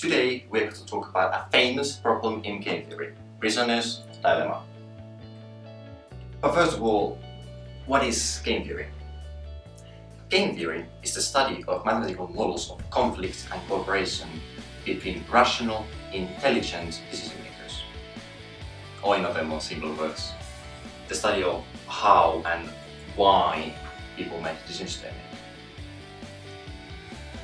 Today we're going to talk about a famous problem in game theory, prisoner's dilemma. But first of all, what is game theory? Game theory is the study of mathematical models of conflict and cooperation between rational, intelligent decision makers. Or in other more simple words, the study of how and why people make the decisions they make.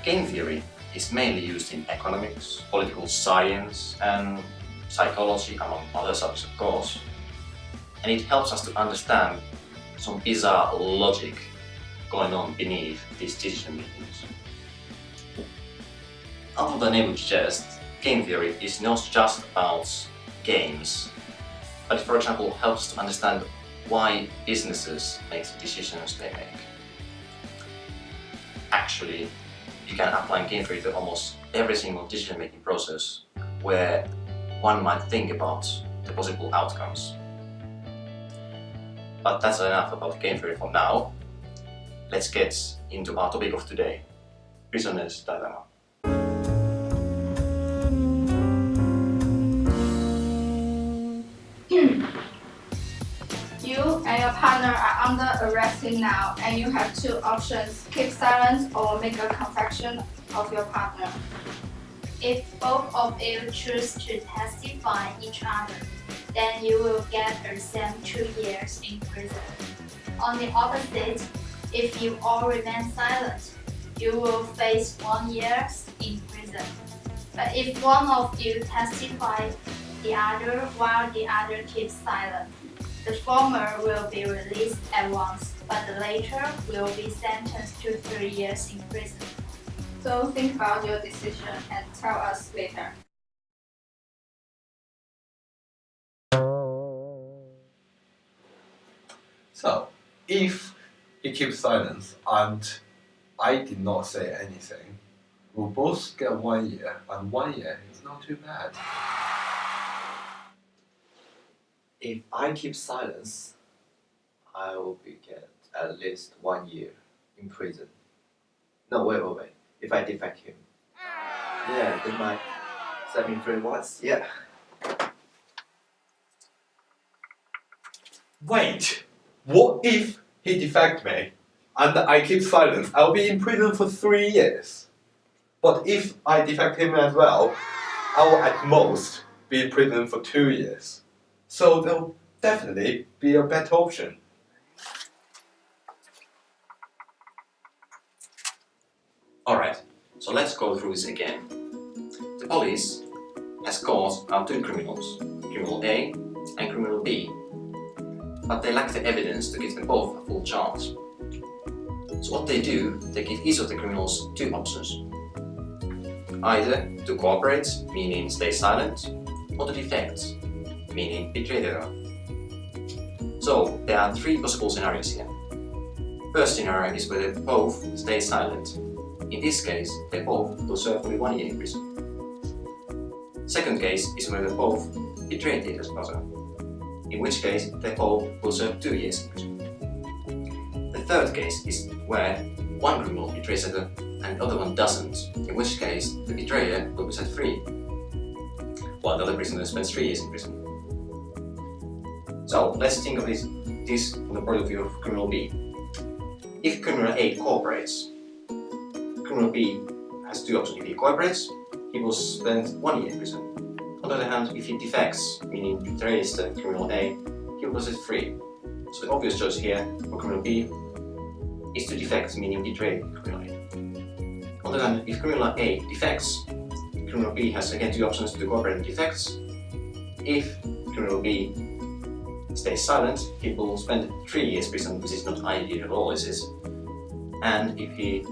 Game theory is mainly used in economics, political science and psychology, among other subjects of course, and it helps us to understand some bizarre logic going on beneath these decision makings. Although the name would suggest, game theory is not just about games, but it, for example, helps us to understand why businesses make the decisions they make. Actually, you can apply game theory to almost every single decision-making process where one might think about the possible outcomes. But that's enough about game theory for now. Let's get into our topic of today, prisoner's dilemma. You and your partner are under arrest now, and you have two options: keep silent or make a confession of your partner. If both of you choose to testify each other, then you will get the same 2 years in prison. On the opposite, if you all remain silent, you will face 1 year in prison. But if one of you testifies the other while the other keeps silent, the former will be released at once, but the latter will be sentenced to 3 years in prison. So think about your decision and tell us later. So, if he keeps silence and I did not say anything, we'll both get 1 year, and 1 year is not too bad. If I keep silence, I will get at least 1 year in prison. No, wait. If I defect him. Yeah, they might set me free once. Yeah. Wait! What if he defect me and I keep silence? I'll be in prison for 3 years. But if I defect him as well, I will at most be in prison for 2 years. So there'll definitely be a better option. Alright, so let's go through this again. The police has caught our two criminals, criminal A and criminal B, but they lack the evidence to give them both a full chance. So what they do, they give each of the criminals two options. Either to cooperate, meaning stay silent, or to defect, meaning betray the other. So there are three possible scenarios here. First scenario is where they both stay silent. In this case, they both will serve only 1 year in prison. Second case is where they both betray the other, in which case they both will serve 2 years in prison. The third case is where one criminal betrays the other and the other one doesn't, in which case the betrayer will be set free, while the other prisoner spends 3 years in prison. So let's think of this from the point of view of criminal B. If criminal A cooperates, criminal B has two options. If he cooperates, he will spend 1 year in prison. On the other hand, if he defects, meaning betrays the criminal A, he will be set free. So the obvious choice here for criminal B is to defect, meaning betray criminal A. On the other hand, if criminal A defects, criminal B has again two options: to cooperate and defects. If criminal B stays silent, he will spend 3 years in prison, which is not ideal at all, is it? And if he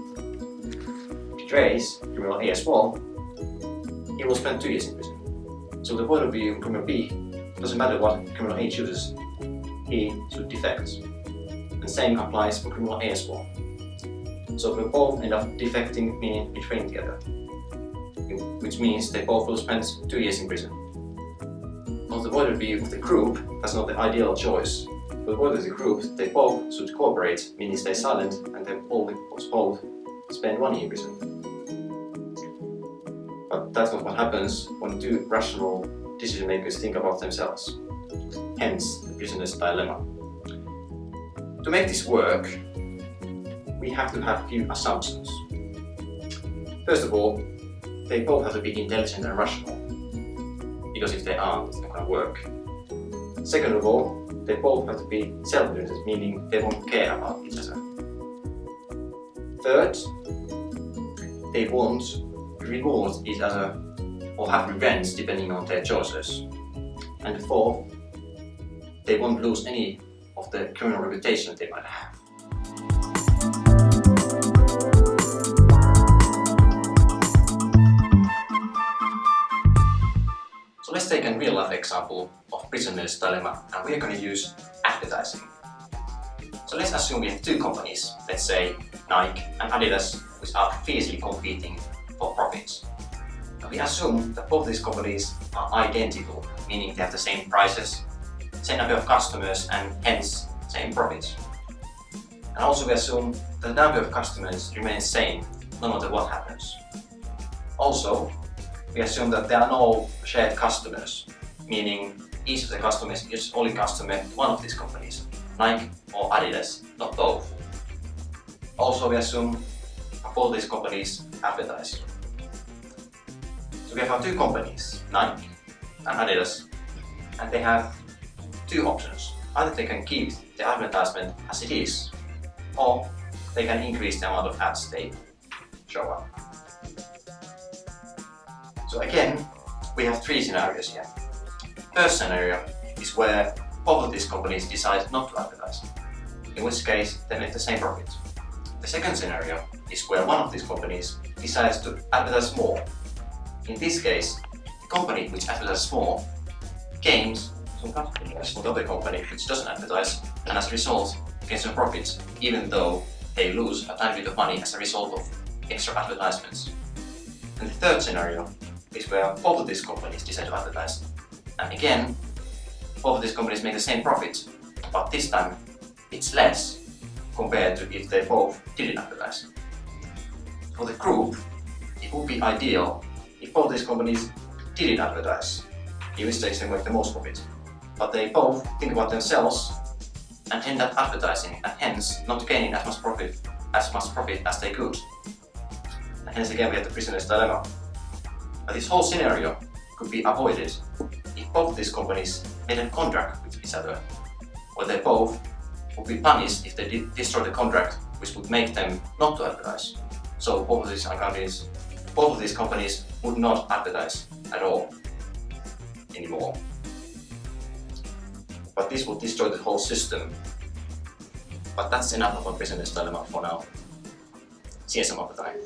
betrays criminal A as well, he will spend 2 years in prison. So the point of view of criminal B, doesn't matter what criminal A chooses, he should defect. And same applies for criminal A as well. So they both end up defecting, meaning betraying the other, which means they both will spend 2 years in prison. From the point of view of the group, that's not the ideal choice. From the point of the group, they both should cooperate, meaning stay silent, and they both spend 1 year in prison. But But that's not what happens when two rational decision makers think about themselves. Hence, the prisoner's dilemma. To make this work, we have to have a few assumptions. First of all, they both have to be intelligent and rational, because if they aren't, it's not going to work. Second of all, they both have to be self-interested, meaning they won't care about each other. Third, they won't reward each other or have revenge depending on their choices. And fourth, they won't lose any of the criminal reputation they might have. So let's take a real life example of prisoner's dilemma, and we are going to use advertising. So let's assume we have two companies, let's say Nike and Adidas, which are fiercely competing for profits. And we assume that both these companies are identical, meaning they have the same prices, same number of customers, and hence same profits. And also we assume that the number of customers remains same no matter what happens. Also, we assume that there are no shared customers, meaning each of the customers is only customer to one of these companies, Nike or Adidas, not both. Also, we assume both these companies advertise. So we have our two companies, Nike and Adidas, and they have two options. Either they can keep the advertisement as it is, or they can increase the amount of ads they show up. So again, we have three scenarios here. First scenario is where both of these companies decide not to advertise, in which case they make the same profit. The second scenario is where one of these companies decides to advertise more. In this case, the company which advertises more gains some customers from the other company which doesn't advertise, and as a result gains some profits, even though they lose a tiny bit of money as a result of extra advertisements. And the third scenario is where both of these companies decide to advertise. And again, both of these companies make the same profit, but this time it's less compared to if they both didn't advertise. For the group, it would be ideal if both these companies didn't advertise, in which case they make the most profit. But they both think about themselves and end up advertising, and hence not gaining as much profit as they could. And hence again we have the prisoner's dilemma. But this whole scenario could be avoided if both these companies made a contract with each other, or they both would be punished if they destroy the contract, which would make them not to advertise. So both of these companies would not advertise at all anymore. But this would destroy the whole system. But that's enough of a prisoner's dilemma for now. See you some other time.